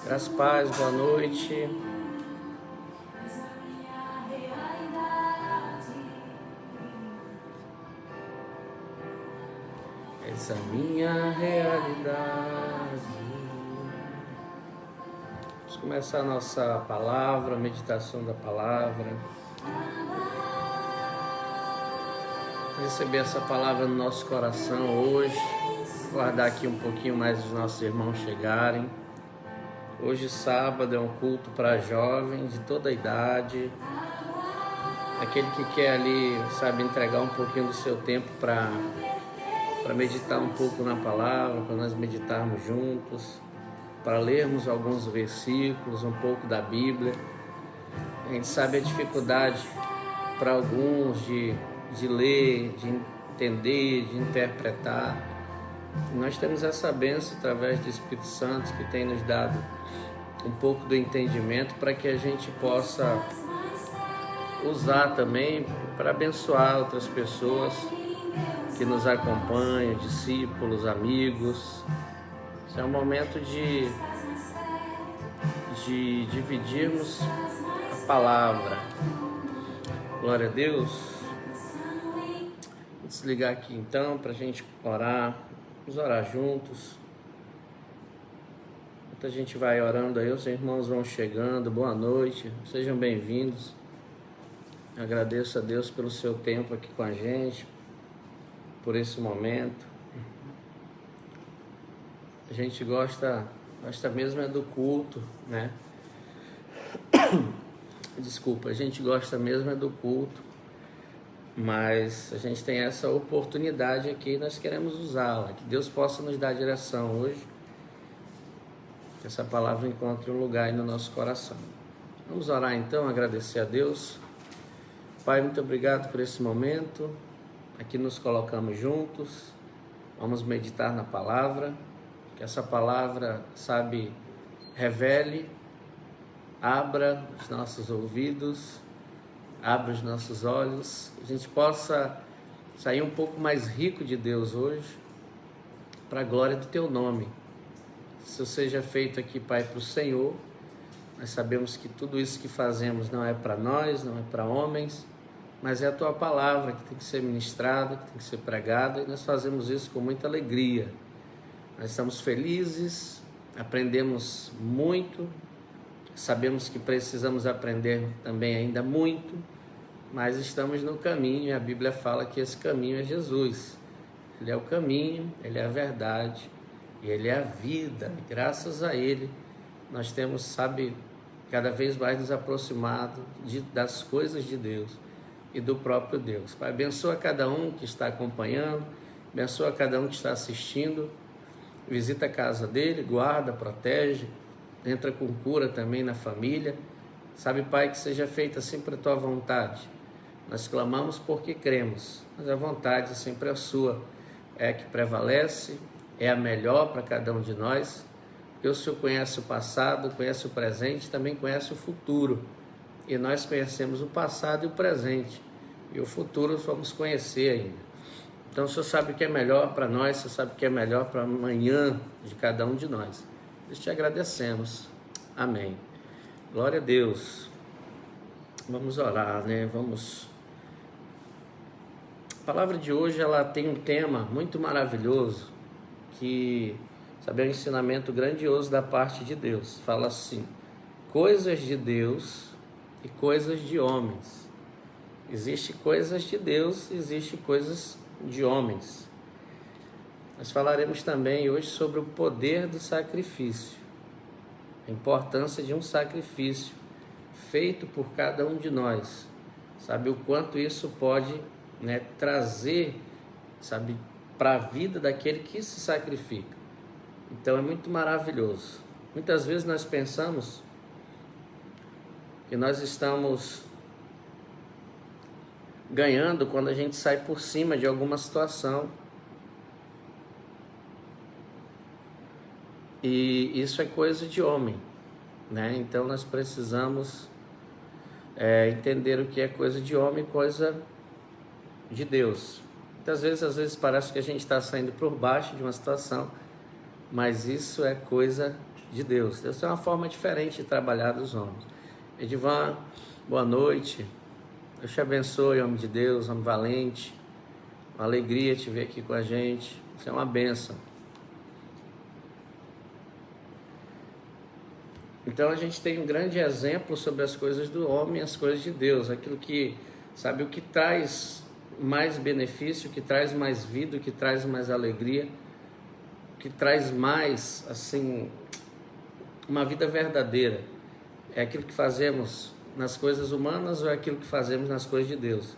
Graças a paz, boa noite. Essa minha realidade. Vamos começar a nossa palavra, a meditação da palavra. Receber essa palavra no nosso coração hoje. Guardar aqui um pouquinho mais os nossos irmãos chegarem. Hoje, sábado, é um culto para jovens de toda a idade. Aquele que quer ali, sabe, entregar um pouquinho do seu tempo para meditar um pouco na palavra, para nós meditarmos juntos, para lermos alguns versículos, um pouco da Bíblia. A gente sabe a dificuldade para alguns de ler, de entender, de interpretar. Nós temos essa bênção através do Espírito Santo que tem nos dado um pouco do entendimento para que a gente possa usar também para abençoar outras pessoas que nos acompanham, discípulos, amigos. Esse é um momento de dividirmos a palavra. Glória a Deus. Vou desligar aqui então para a gente orar. Vamos orar juntos. Enquanto a gente vai orando aí, os irmãos vão chegando. Boa noite, sejam bem-vindos. Agradeço a Deus pelo seu tempo aqui com a gente, por esse momento. A gente gosta mesmo é do culto, né? Desculpa, a gente gosta mesmo é do culto, mas a gente tem essa oportunidade aqui e nós queremos usá-la. Que Deus possa nos dar direção hoje, que essa palavra encontre um lugar aí no nosso coração. Vamos orar então, agradecer a Deus. Pai, muito obrigado por esse momento. Aqui nos colocamos juntos, vamos meditar na palavra, que essa palavra, sabe, revele, abra os nossos ouvidos, abra os nossos olhos, a gente possa sair um pouco mais rico de Deus hoje, para a glória do Teu nome. Isso seja feito aqui, Pai, para o Senhor. Nós sabemos que tudo isso que fazemos não é para nós, não é para homens, mas é a Tua palavra que tem que ser ministrada, que tem que ser pregada, e nós fazemos isso com muita alegria. Nós estamos felizes, aprendemos muito, sabemos que precisamos aprender também ainda muito, mas estamos no caminho e a Bíblia fala que esse caminho é Jesus. Ele é o caminho, Ele é a verdade e Ele é a vida. E graças a Ele nós temos, sabe, cada vez mais nos aproximado das coisas de Deus e do próprio Deus. Pai, abençoa cada um que está acompanhando, abençoa cada um que está assistindo, visita a casa dele, guarda, protege, entra com cura também na família. Sabe, Pai, que seja feita sempre a Tua vontade. Nós clamamos porque cremos, mas a vontade sempre é a Sua, é a que prevalece, é a melhor para cada um de nós. Porque o Senhor conhece o passado, conhece o presente, também conhece o futuro. E nós conhecemos o passado e o presente, e o futuro vamos conhecer ainda. Então o Senhor sabe o que é melhor para nós, o Senhor sabe o que é melhor para amanhã de cada um de nós. Nós te agradecemos. Amém. Glória a Deus. Vamos orar, né? A palavra de hoje, ela tem um tema muito maravilhoso, que, sabe, é um ensinamento grandioso da parte de Deus. Fala assim: coisas de Deus e coisas de homens. Existe coisas de Deus, existe coisas de homens. Nós falaremos também hoje sobre o poder do sacrifício, a importância de um sacrifício feito por cada um de nós. Sabe o quanto isso pode, né, trazer, sabe, para a vida daquele que se sacrifica. Então é muito maravilhoso. Muitas vezes nós pensamos que nós estamos ganhando quando a gente sai por cima de alguma situação. E isso é coisa de homem, né? Então nós precisamos entender o que é coisa de homem e coisa de Deus. Muitas vezes, às vezes parece que a gente está saindo por baixo de uma situação, mas isso é coisa de Deus. Deus tem uma forma diferente de trabalhar dos homens. Edivan, boa noite. Deus te abençoe, homem de Deus, homem valente. Uma alegria te ver aqui com a gente. Isso é uma bênção. Então a gente tem um grande exemplo sobre as coisas do homem e as coisas de Deus. Aquilo que, sabe, o que traz mais benefício, o que traz mais vida, o que traz mais alegria, o que traz mais, assim, uma vida verdadeira. É aquilo que fazemos nas coisas humanas ou é aquilo que fazemos nas coisas de Deus?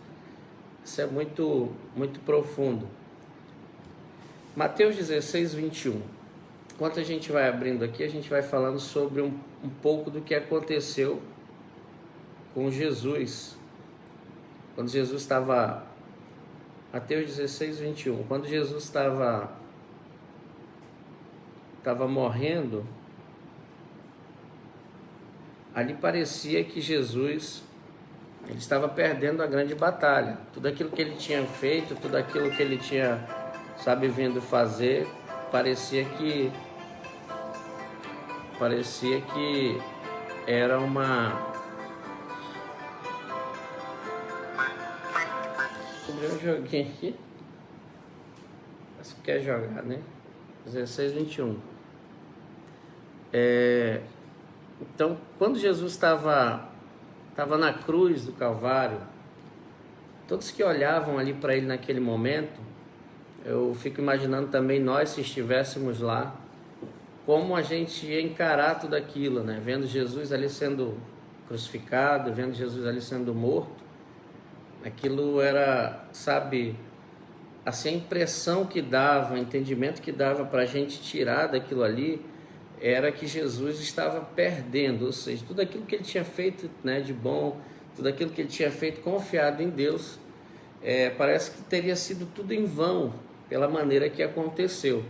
Isso é muito, muito profundo. Mateus 16, 21. Enquanto a gente vai abrindo aqui, a gente vai falando sobre um pouco do que aconteceu com Jesus. Quando Jesus estava... Mateus 16, 21. Quando Jesus estava morrendo, ali parecia que Jesus... ele estava perdendo a grande batalha. Tudo aquilo que ele tinha feito, tudo aquilo que ele tinha, sabe, vindo fazer, parecia que era uma... Descobri um joguinho aqui. Você quer jogar, né? 16, 21. Então, quando Jesus estava na cruz do Calvário, todos que olhavam ali para ele naquele momento, eu fico imaginando também nós, se estivéssemos lá, como a gente ia encarar tudo aquilo, né? Vendo Jesus ali sendo crucificado, vendo Jesus ali sendo morto, aquilo era, sabe, assim, a impressão que dava, o entendimento que dava para a gente tirar daquilo ali, era que Jesus estava perdendo, ou seja, tudo aquilo que ele tinha feito, né, de bom, tudo aquilo que ele tinha feito confiado em Deus, parece que teria sido tudo em vão, pela maneira que aconteceu.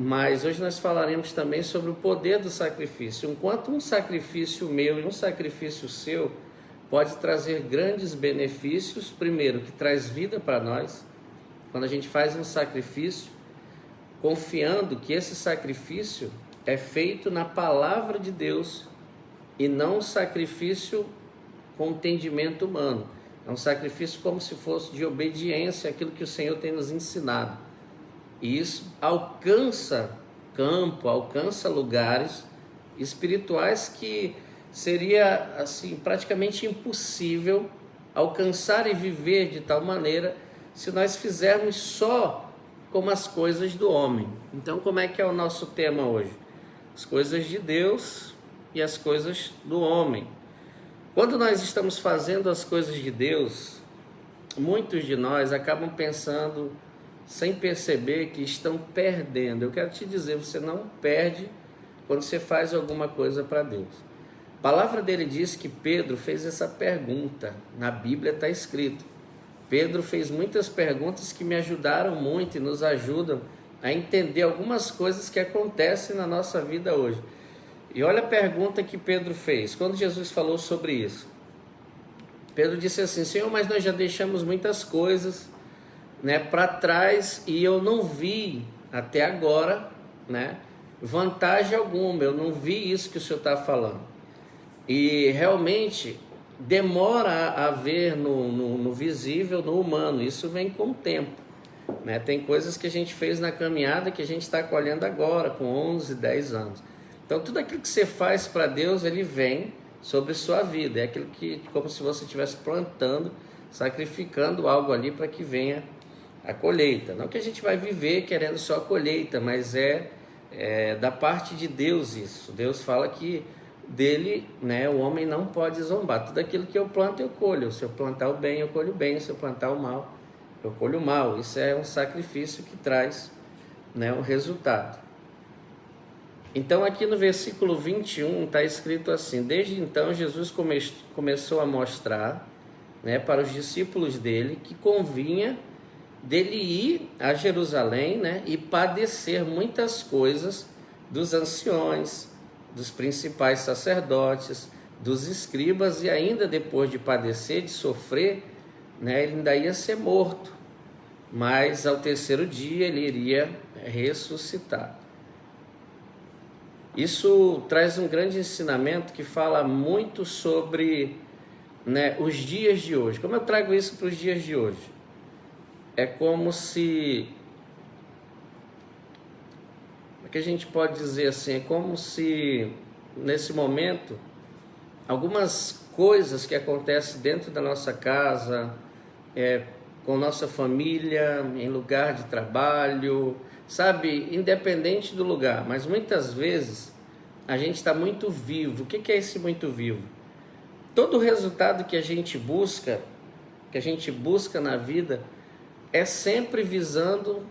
Mas hoje nós falaremos também sobre o poder do sacrifício. Enquanto um sacrifício meu e um sacrifício seu pode trazer grandes benefícios, primeiro, que traz vida para nós, quando a gente faz um sacrifício, confiando que esse sacrifício é feito na palavra de Deus e não um sacrifício com entendimento humano. É um sacrifício como se fosse de obediência àquilo que o Senhor tem nos ensinado. E isso alcança campo, alcança lugares espirituais que seria, assim, praticamente impossível alcançar e viver de tal maneira se nós fizermos só como as coisas do homem. Então, como é que é o nosso tema hoje? As coisas de Deus e as coisas do homem. Quando nós estamos fazendo as coisas de Deus, muitos de nós acabam pensando, sem perceber, que estão perdendo. Eu quero te dizer, você não perde quando você faz alguma coisa para Deus. A palavra dele diz que Pedro fez essa pergunta, na Bíblia está escrito. Pedro fez muitas perguntas que me ajudaram muito e nos ajudam a entender algumas coisas que acontecem na nossa vida hoje. E olha a pergunta que Pedro fez, quando Jesus falou sobre isso. Pedro disse assim: Senhor, mas nós já deixamos muitas coisas, né, para trás e eu não vi até agora, né, vantagem alguma, eu não vi isso que o Senhor está falando. E realmente demora a ver no visível, no humano, isso vem com o tempo, né? Tem coisas que a gente fez na caminhada que a gente está colhendo agora, com 11, 10 anos. Então tudo aquilo que você faz para Deus, ele vem sobre sua vida, é aquilo que, como se você estivesse plantando, sacrificando algo ali para que venha a colheita. Não que a gente vai viver querendo só a colheita, mas é da parte de Deus isso. Deus fala que dele, né, o homem não pode zombar. Tudo aquilo que eu planto, eu colho. Se eu plantar o bem, eu colho o bem. Se eu plantar o mal, eu colho o mal. Isso é um sacrifício que traz, né, um resultado. Então aqui no versículo 21 está escrito assim: desde então Jesus começou a mostrar, né, para os discípulos dele que convinha dele ir a Jerusalém, né, e padecer muitas coisas dos anciões, dos principais sacerdotes, dos escribas, e ainda depois de padecer, de sofrer, né, ele ainda ia ser morto, mas ao terceiro dia ele iria ressuscitar. Isso traz um grande ensinamento que fala muito sobre, né, os dias de hoje. Como eu trago isso para os dias de hoje? É como se, o que a gente pode dizer assim, é como se nesse momento algumas coisas que acontecem dentro da nossa casa, com nossa família, em lugar de trabalho, sabe, independente do lugar, mas muitas vezes a gente está muito vivo. O que é esse muito vivo? Todo resultado que a gente busca na vida, é sempre visando,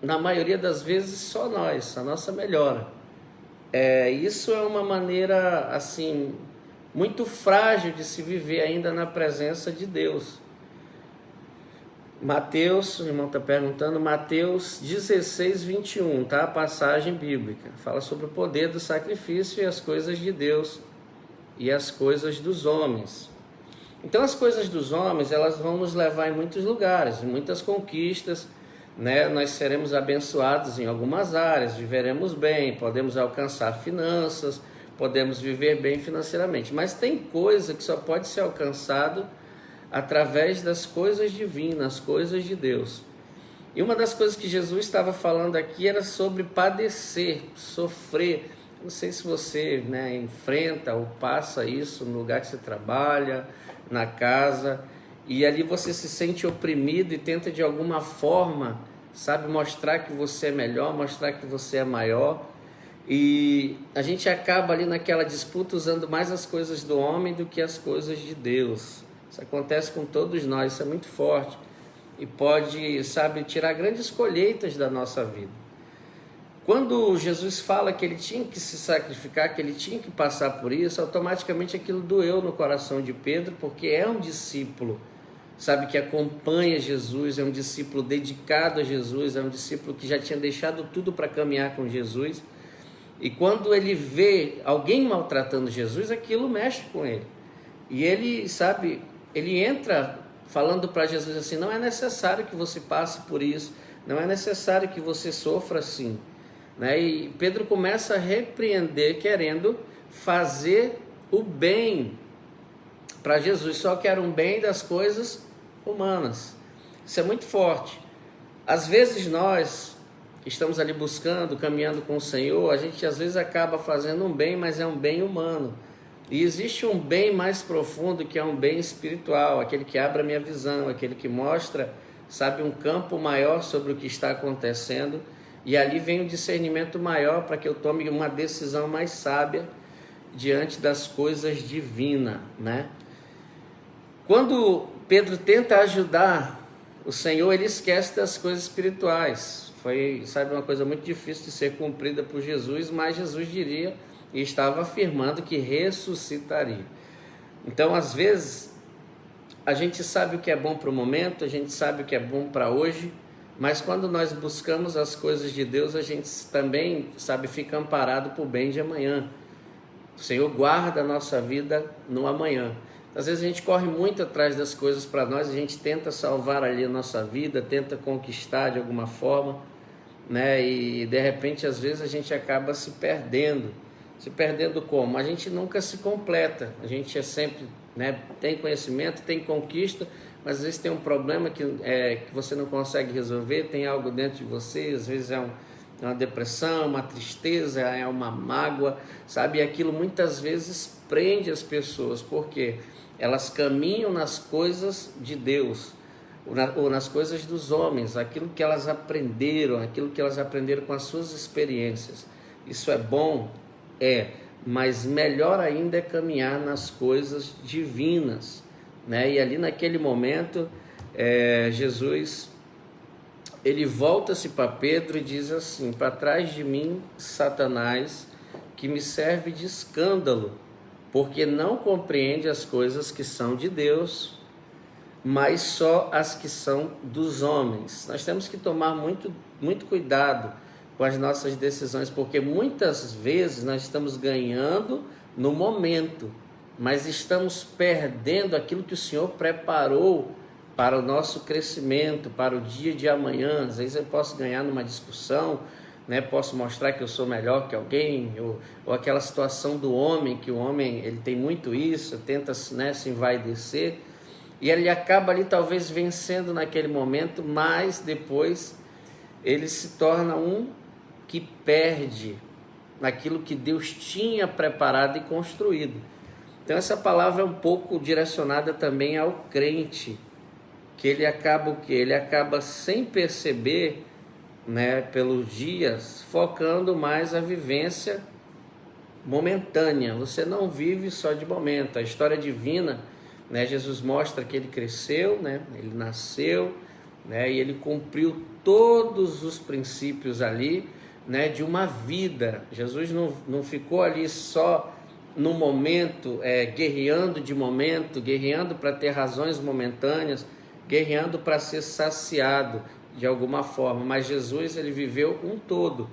na maioria das vezes, só nós, a nossa melhora. Isso é uma maneira assim muito frágil de se viver ainda na presença de Deus. Mateus, o irmão está perguntando, Mateus 16, 21, tá? A passagem bíblica. Fala sobre o poder do sacrifício e as coisas de Deus e as coisas dos homens. Então as coisas dos homens, elas vão nos levar em muitos lugares, em muitas conquistas, né? Nós seremos abençoados em algumas áreas, viveremos bem, podemos alcançar finanças, podemos viver bem financeiramente. Mas tem coisa que só pode ser alcançado através das coisas divinas, coisas de Deus. E uma das coisas que Jesus estava falando aqui era sobre padecer, sofrer. Não sei se você, né, enfrenta ou passa isso no lugar que você trabalha, na casa, e ali você se sente oprimido e tenta de alguma forma, sabe, mostrar que você é melhor, mostrar que você é maior. E a gente acaba ali naquela disputa usando mais as coisas do homem do que as coisas de Deus. Isso acontece com todos nós, isso é muito forte e pode, sabe, tirar grandes colheitas da nossa vida. Quando Jesus fala que ele tinha que se sacrificar, que ele tinha que passar por isso, automaticamente aquilo doeu no coração de Pedro, porque é um discípulo, sabe, que acompanha Jesus, é um discípulo dedicado a Jesus, é um discípulo que já tinha deixado tudo para caminhar com Jesus. E quando ele vê alguém maltratando Jesus, aquilo mexe com ele. E ele, sabe, ele entra falando para Jesus assim, não é necessário que você passe por isso, não é necessário que você sofra assim, né? E Pedro começa a repreender, querendo fazer o bem para Jesus, só que era um bem das coisas humanas. Isso é muito forte. Às vezes nós estamos ali buscando, caminhando com o Senhor, a gente às vezes acaba fazendo um bem, mas é um bem humano. E existe um bem mais profundo, que é um bem espiritual, aquele que abre a minha visão, aquele que mostra, sabe, um campo maior sobre o que está acontecendo, e ali vem um discernimento maior para que eu tome uma decisão mais sábia diante das coisas divinas, né? Quando Pedro tenta ajudar o Senhor, ele esquece das coisas espirituais. Foi, sabe, uma coisa muito difícil de ser cumprida por Jesus, mas Jesus diria e estava afirmando que ressuscitaria. Então, às vezes, a gente sabe o que é bom para o momento, a gente sabe o que é bom para hoje, mas quando nós buscamos as coisas de Deus, a gente também, sabe, fica amparado para o bem de amanhã. O Senhor guarda a nossa vida no amanhã. Às vezes a gente corre muito atrás das coisas para nós, a gente tenta salvar ali a nossa vida, tenta conquistar de alguma forma, né? E de repente, às vezes, a gente acaba se perdendo. Se perdendo como? A gente nunca se completa, a gente é sempre, né, tem conhecimento, tem conquista, mas às vezes tem um problema que você não consegue resolver, tem algo dentro de você, às vezes é uma depressão, uma tristeza, é uma mágoa, sabe? E aquilo muitas vezes prende as pessoas, porque elas caminham nas coisas de Deus, ou nas coisas dos homens, aquilo que elas aprenderam com as suas experiências. Isso é bom? Mas melhor ainda é caminhar nas coisas divinas, né? E ali naquele momento, Jesus, ele volta-se para Pedro e diz assim: para trás de mim, Satanás, que me serve de escândalo, porque não compreende as coisas que são de Deus, mas só as que são dos homens. Nós temos que tomar muito, muito cuidado com as nossas decisões, porque muitas vezes nós estamos ganhando no momento, mas estamos perdendo aquilo que o Senhor preparou para o nosso crescimento, para o dia de amanhã. Às vezes eu posso ganhar numa discussão, né? Posso mostrar que eu sou melhor que alguém, ou aquela situação do homem, que o homem ele tem muito isso, tenta, né, se envaidecer, e ele acaba ali talvez vencendo naquele momento, mas depois ele se torna um que perde naquilo que Deus tinha preparado e construído. Então essa palavra é um pouco direcionada também ao crente, que ele acaba o quê? Ele acaba sem perceber, né, pelos dias, focando mais a vivência momentânea. Você não vive só de momento. A história divina, né, Jesus mostra que ele cresceu, né, ele nasceu, né, e ele cumpriu todos os princípios ali, né, de uma vida. Jesus não ficou ali só no momento, guerreando de momento, guerreando para ter razões momentâneas, guerreando para ser saciado de alguma forma, mas Jesus ele viveu um todo,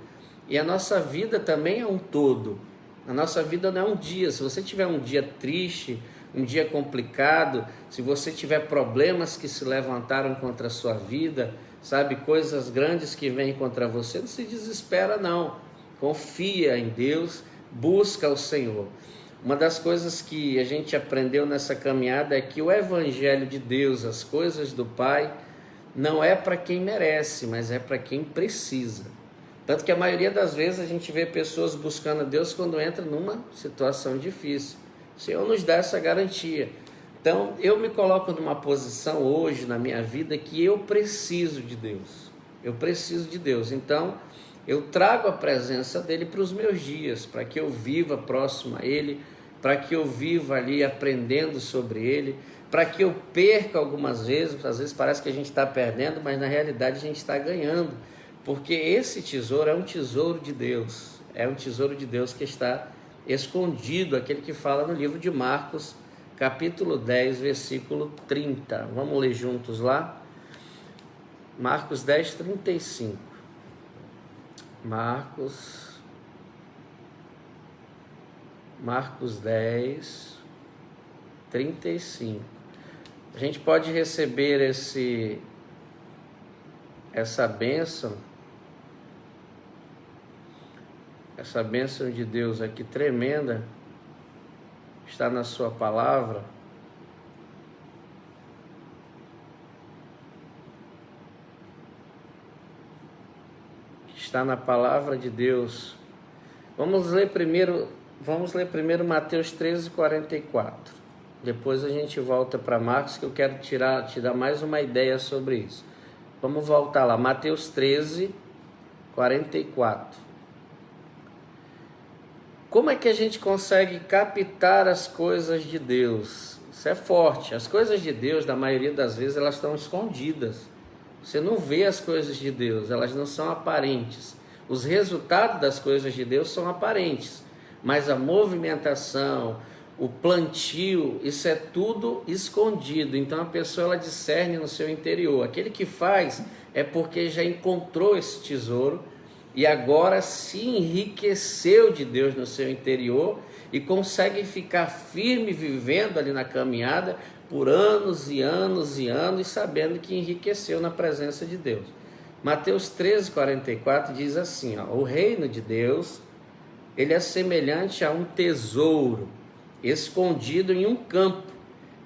e a nossa vida também é um todo. A nossa vida não é um dia. Se você tiver um dia triste, um dia complicado, se você tiver problemas que se levantaram contra a sua vida, sabe, coisas grandes que vêm contra você, não se desespera não, confia em Deus, busca o Senhor. Uma das coisas que a gente aprendeu nessa caminhada é que o Evangelho de Deus, as coisas do Pai, não é para quem merece, mas é para quem precisa. Tanto que a maioria das vezes a gente vê pessoas buscando a Deus quando entra numa situação difícil. O Senhor nos dá essa garantia. Então eu me coloco numa posição hoje na minha vida que eu preciso de Deus. Eu preciso de Deus. Então eu trago a presença dele para os meus dias, para que eu viva próximo a ele, para que eu viva ali aprendendo sobre ele, para que eu perca algumas vezes. Às vezes parece que a gente está perdendo, mas na realidade a gente está ganhando, porque esse tesouro é um tesouro de Deus, é um tesouro de Deus que está escondido, aquele que fala no livro de Marcos, capítulo 10, versículo 30. Vamos ler juntos lá? Marcos 10, 35. Marcos 10, 35. A gente pode receber essa bênção de Deus aqui tremenda, está na sua palavra. Está na palavra de Deus. Vamos ler primeiro Mateus 13, 44. Depois a gente volta para Marcos, que eu quero te dar mais uma ideia sobre isso. Vamos voltar lá, Mateus 13, 44. Como é que a gente consegue captar as coisas de Deus? Isso é forte. As coisas de Deus, na maioria das vezes, elas estão escondidas. Você não vê as coisas de Deus, elas não são aparentes. Os resultados das coisas de Deus são aparentes, mas a movimentação, o plantio, isso é tudo escondido. Então a pessoa ela discerne no seu interior. Aquele que faz é porque já encontrou esse tesouro e agora se enriqueceu de Deus no seu interior e consegue ficar firme vivendo ali na caminhada por anos e anos e anos, sabendo que enriqueceu na presença de Deus. Mateus 13, 44 diz assim, ó, o reino de Deus, ele é semelhante a um tesouro escondido em um campo,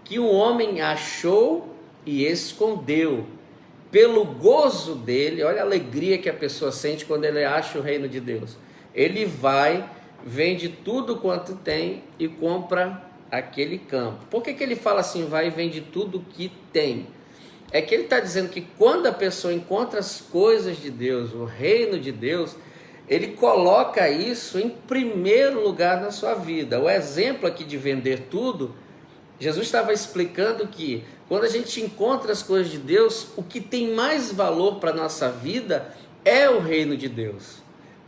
que um homem achou e escondeu. Pelo gozo dele, olha a alegria que a pessoa sente quando ele acha o reino de Deus. Ele vai, vende tudo quanto tem e compra aquele campo. Por que ele fala assim, vai e vende tudo que tem? É que ele está dizendo que quando a pessoa encontra as coisas de Deus, o reino de Deus, ele coloca isso em primeiro lugar na sua vida. O exemplo aqui de vender tudo, Jesus estava explicando que quando a gente encontra as coisas de Deus, o que tem mais valor para a nossa vida é o reino de Deus,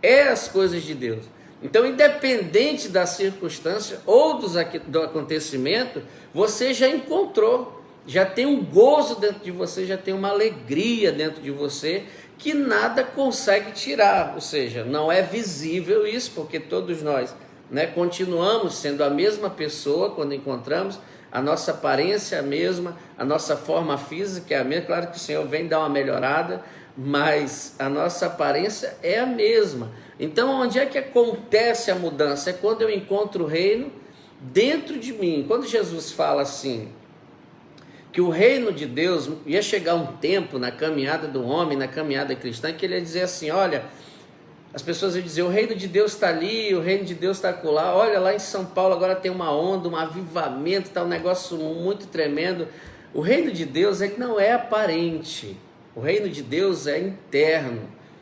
é as coisas de Deus. Então, independente da circunstância ou do acontecimento, você já encontrou, já tem um gozo dentro de você, já tem uma alegria dentro de você, que nada consegue tirar, ou seja, não é visível isso, porque todos nós, né, continuamos sendo a mesma pessoa quando encontramos, a nossa aparência é a mesma, a nossa forma física é a mesma. Claro que o Senhor vem dar uma melhorada, mas a nossa aparência é a mesma. Então, onde é que acontece a mudança? É quando eu encontro o reino dentro de mim. Quando Jesus fala assim, que o reino de Deus ia chegar um tempo na caminhada do homem, na caminhada cristã, que ele ia dizer assim, olha, as pessoas iam dizer, o reino de Deus está ali, o reino de Deus está acolá, olha lá em São Paulo agora tem uma onda, um avivamento, está um negócio muito tremendo. O reino de Deus é que não é aparente, o reino de Deus é interno,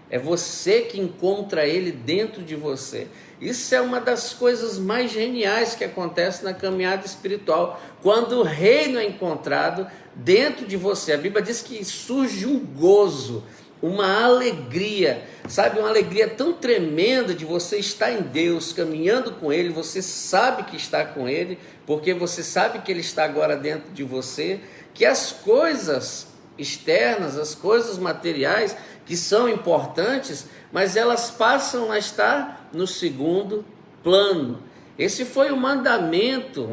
é você que encontra ele dentro de você. Isso é uma das coisas mais geniais que acontece na caminhada espiritual, quando o reino é encontrado dentro de você. A Bíblia diz que surge um gozo, uma alegria, sabe, uma alegria tão tremenda de você estar em Deus, caminhando com Ele, você sabe que está com Ele, porque você sabe que Ele está agora dentro de você, que as coisas externas, as coisas materiais, que são importantes, mas elas passam a estar no segundo plano. Esse foi um mandamento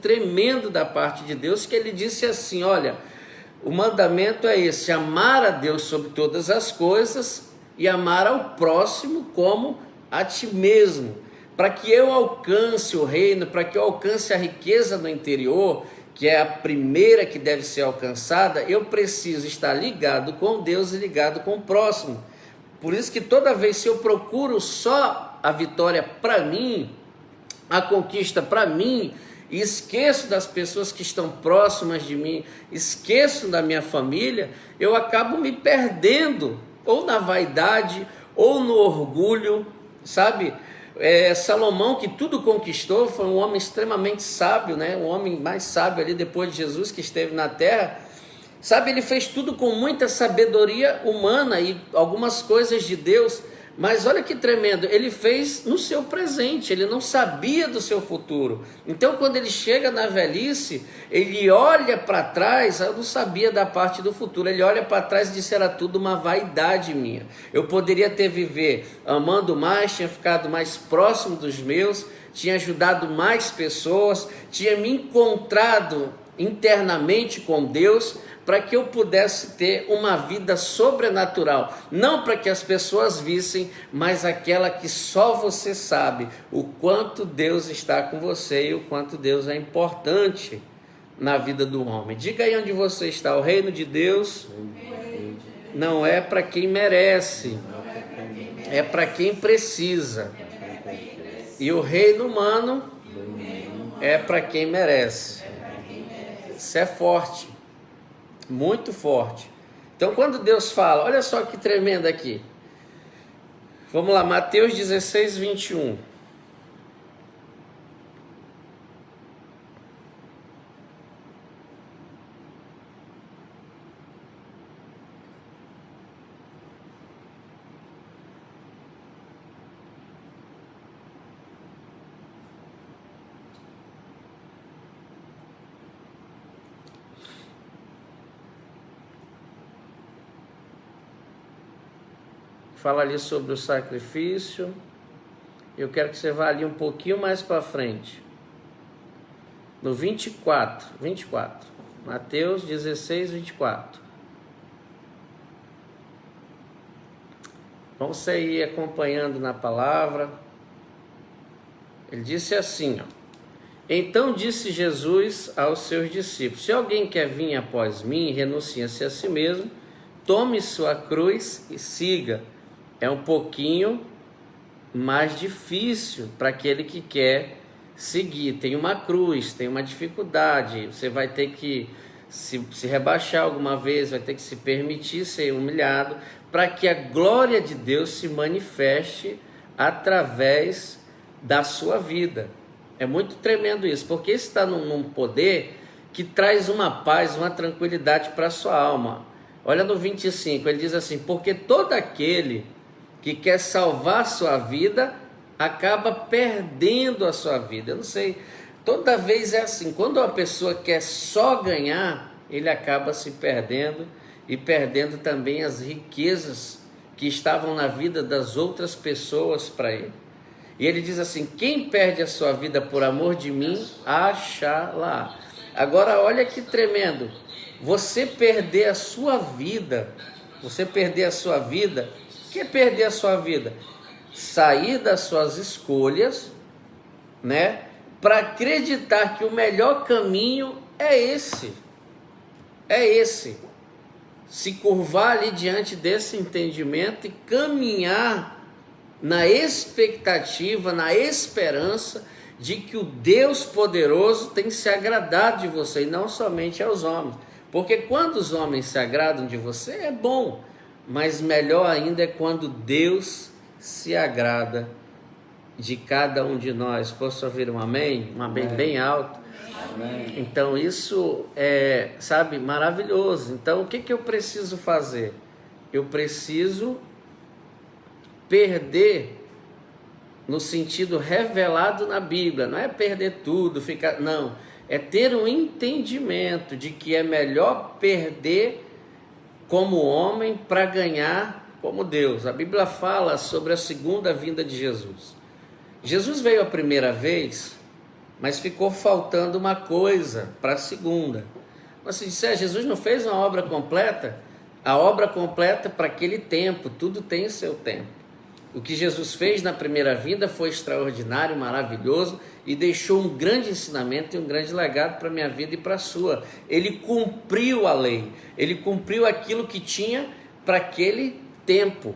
tremendo da parte de Deus, que Ele disse assim, olha, o mandamento é esse, amar a Deus sobre todas as coisas e amar ao próximo como a ti mesmo. Para que eu alcance o reino, para que eu alcance a riqueza no interior, que é a primeira que deve ser alcançada, eu preciso estar ligado com Deus e ligado com o próximo. Por isso que toda vez que eu procuro só a vitória para mim, a conquista para mim, e esqueço das pessoas que estão próximas de mim, esqueço da minha família, eu acabo me perdendo, ou na vaidade, ou no orgulho, sabe? Salomão, que tudo conquistou, foi um homem extremamente sábio, né? O homem mais sábio ali depois de Jesus que esteve na terra, sabe? Ele fez tudo com muita sabedoria humana e algumas coisas de Deus, mas olha que tremendo, ele fez no seu presente, ele não sabia do seu futuro. Então quando ele chega na velhice, ele olha para trás, eu não sabia da parte do futuro, ele olha para trás e diz, era tudo uma vaidade minha. Eu poderia ter viver amando mais, tinha ficado mais próximo dos meus, tinha ajudado mais pessoas, tinha me encontrado internamente com Deus, para que eu pudesse ter uma vida sobrenatural, não para que as pessoas vissem, mas aquela que só você sabe, o quanto Deus está com você e o quanto Deus é importante na vida do homem. Diga aí onde você está. O reino de Deus não é para quem merece, é para quem precisa, e o reino humano é para quem merece. Isso é forte, muito forte. Então quando Deus fala, olha só que tremendo aqui, vamos lá, Mateus 16, 21. Fala ali sobre o sacrifício. Eu quero que você vá ali um pouquinho mais para frente. No 24. Mateus 16, 24. Vamos sair acompanhando na palavra. Ele disse assim, ó. Então disse Jesus aos seus discípulos, se alguém quer vir após mim, renuncie-se a si mesmo, tome sua cruz e siga. É um pouquinho mais difícil para aquele que quer seguir. Tem uma cruz, tem uma dificuldade. Você vai ter que se rebaixar alguma vez, vai ter que se permitir ser humilhado, para que a glória de Deus se manifeste através da sua vida. É muito tremendo isso, porque isso está num poder que traz uma paz, uma tranquilidade para a sua alma. Olha no 25, ele diz assim, porque todo aquele que quer salvar a sua vida, acaba perdendo a sua vida. Eu não sei, toda vez é assim, quando uma pessoa quer só ganhar, ele acaba se perdendo, e perdendo também as riquezas que estavam na vida das outras pessoas para ele. E ele diz assim, quem perde a sua vida por amor de mim, achará. Agora olha que tremendo, você perder a sua vida, você perder a sua vida. O que é perder a sua vida? Sair das suas escolhas, né? Para acreditar que o melhor caminho é esse. É esse. Se curvar ali diante desse entendimento e caminhar na expectativa, na esperança de que o Deus poderoso tem se agradado de você, e não somente aos homens. Porque quando os homens se agradam de você, é bom, mas melhor ainda é quando Deus se agrada de cada um de nós. Posso ouvir um amém? Um amém bem alto. Amém. Então isso é, sabe, maravilhoso. Então o que eu preciso fazer? Eu preciso perder no sentido revelado na Bíblia. Não é perder tudo, ficar, não. É ter um entendimento de que é melhor perder como homem para ganhar como Deus. A Bíblia fala sobre a segunda vinda de Jesus. Jesus veio a primeira vez, mas ficou faltando uma coisa para a segunda. Você disser, Jesus não fez uma obra completa? A obra completa para aquele tempo, tudo tem o seu tempo. O que Jesus fez na primeira vinda foi extraordinário, maravilhoso e deixou um grande ensinamento e um grande legado para a minha vida e para a sua. Ele cumpriu a lei, ele cumpriu aquilo que tinha para aquele tempo.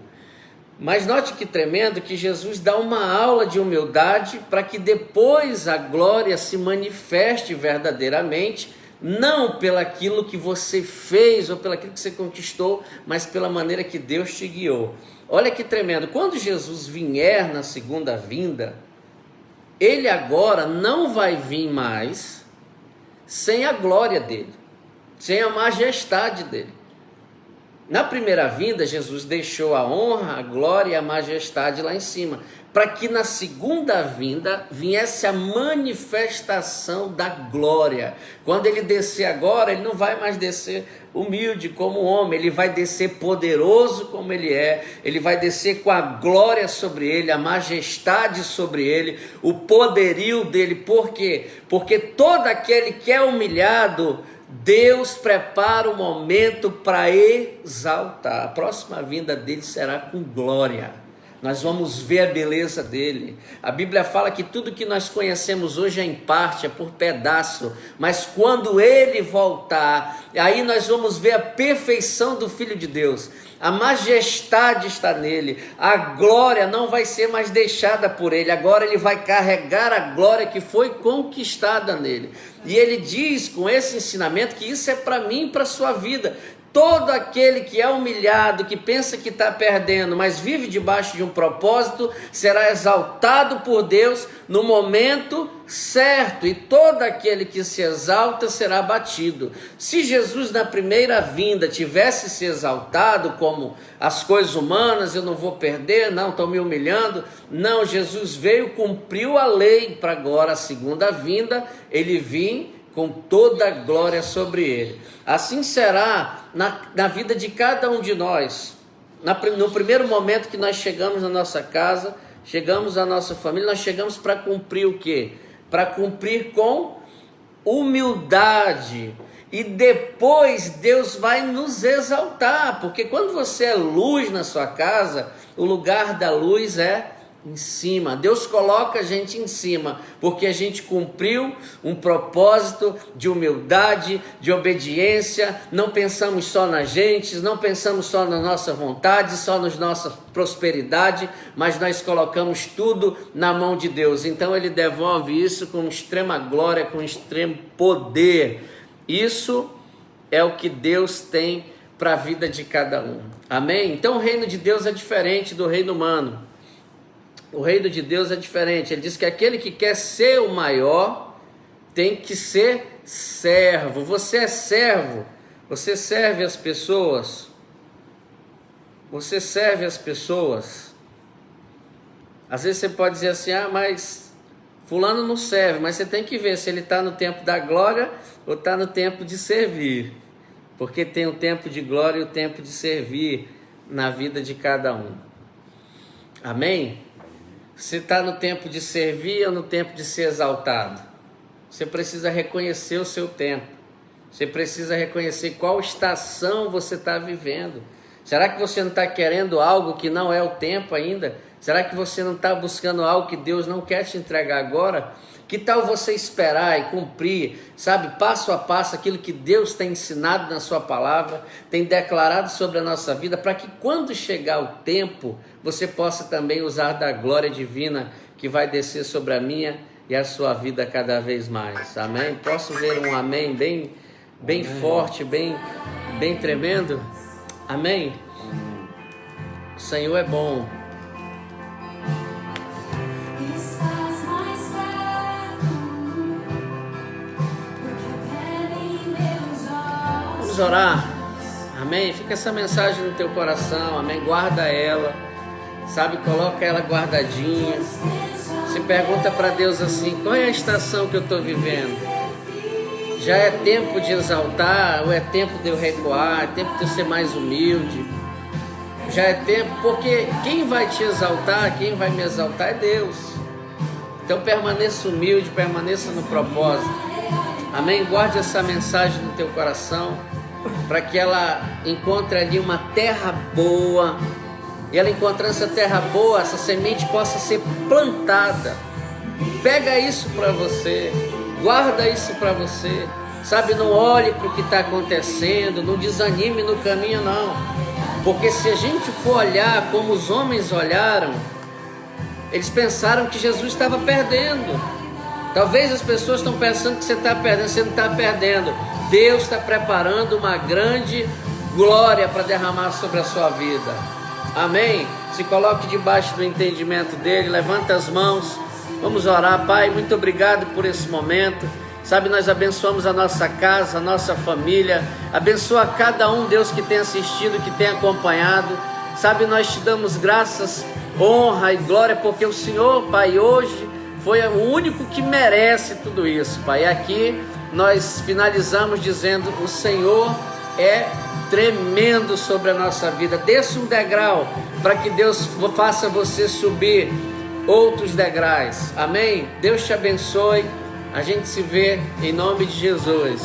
Mas note que tremendo que Jesus dá uma aula de humildade para que depois a glória se manifeste verdadeiramente, não pelaquilo que você fez ou pelaquilo que você conquistou, mas pela maneira que Deus te guiou. Olha que tremendo, quando Jesus vier na segunda vinda, ele agora não vai vir mais sem a glória dele, sem a majestade dele. Na primeira vinda, Jesus deixou a honra, a glória e a majestade lá em cima, para que na segunda vinda viesse a manifestação da glória. Quando ele descer agora, ele não vai mais descer humilde como homem, ele vai descer poderoso como ele é, ele vai descer com a glória sobre ele, a majestade sobre ele, o poderio dele. Por quê? Porque todo aquele que é humilhado, Deus prepara o momento para exaltar. A próxima vinda dele será com glória. Nós vamos ver a beleza dele. A Bíblia fala que tudo que nós conhecemos hoje é em parte, é por pedaço. Mas quando ele voltar, aí nós vamos ver a perfeição do Filho de Deus. A majestade está nele. A glória não vai ser mais deixada por ele. Agora ele vai carregar a glória que foi conquistada nele. E ele diz com esse ensinamento que isso é para mim e para a sua vida. Todo aquele que é humilhado, que pensa que está perdendo, mas vive debaixo de um propósito, será exaltado por Deus no momento certo. E todo aquele que se exalta será abatido. Se Jesus na primeira vinda tivesse se exaltado como as coisas humanas, eu não vou perder, não, estão me humilhando. Não, Jesus veio, cumpriu a lei para agora a segunda vinda, ele vinha com toda a glória sobre ele. Assim será na vida de cada um de nós. No primeiro momento que nós chegamos na nossa casa, chegamos à nossa família, nós chegamos para cumprir o quê? Para cumprir com humildade. E depois Deus vai nos exaltar, porque quando você é luz na sua casa, o lugar da luz é em cima. Deus coloca a gente em cima, porque a gente cumpriu um propósito de humildade, de obediência. Não pensamos só na gente, não pensamos só na nossa vontade, só na nossa prosperidade, mas nós colocamos tudo na mão de Deus. Então ele devolve isso com extrema glória, com extremo poder. Isso é o que Deus tem para a vida de cada um. Amém? Então o reino de Deus é diferente do reino humano. O reino de Deus é diferente. Ele diz que aquele que quer ser o maior tem que ser servo. Você é servo. Você serve as pessoas. Você serve as pessoas. Às vezes você pode dizer assim, mas fulano não serve. Mas você tem que ver se ele está no tempo da glória ou está no tempo de servir. Porque tem o tempo de glória e o tempo de servir na vida de cada um. Amém? Você está no tempo de servir ou no tempo de ser exaltado? Você precisa reconhecer o seu tempo. Você precisa reconhecer qual estação você está vivendo. Será que você não está querendo algo que não é o tempo ainda? Será que você não está buscando algo que Deus não quer te entregar agora? Que tal você esperar e cumprir, sabe, passo a passo, aquilo que Deus tem ensinado na sua palavra, tem declarado sobre a nossa vida, para que quando chegar o tempo, você possa também usar da glória divina que vai descer sobre a minha e a sua vida cada vez mais. Amém? Posso ver um amém bem amém. Forte, bem tremendo? Amém? O Senhor é bom. Vamos orar. Amém? Fica essa mensagem no teu coração. Amém? Guarda ela. Sabe? Coloca ela guardadinha. Se pergunta para Deus assim: qual é a estação que eu estou vivendo? Já é tempo de exaltar ou é tempo de eu recuar? É tempo de eu ser mais humilde? Já é tempo, porque quem vai te exaltar, quem vai me exaltar é Deus. Então permaneça humilde, permaneça no propósito. Amém? Guarde essa mensagem no teu coração, para que ela encontre ali uma terra boa. E ela encontrando essa terra boa, essa semente possa ser plantada. Pega isso para você, guarda isso para você. Sabe, não olhe para o que está acontecendo, não desanime no caminho não. Porque se a gente for olhar como os homens olharam, eles pensaram que Jesus estava perdendo. Talvez as pessoas estão pensando que você está perdendo, você não está perdendo. Deus está preparando uma grande glória para derramar sobre a sua vida. Amém? Se coloque debaixo do entendimento dele, levanta as mãos, vamos orar. Pai, muito obrigado por esse momento. Sabe, nós abençoamos a nossa casa, a nossa família, abençoa cada um, Deus, que tem assistido, que tem acompanhado. Sabe, nós te damos graças, honra e glória, porque o Senhor, Pai, hoje foi o único que merece tudo isso, Pai. E aqui nós finalizamos dizendo: o Senhor é tremendo sobre a nossa vida. Desça um degrau para que Deus faça você subir outros degraus. Amém? Deus te abençoe. A gente se vê em nome de Jesus.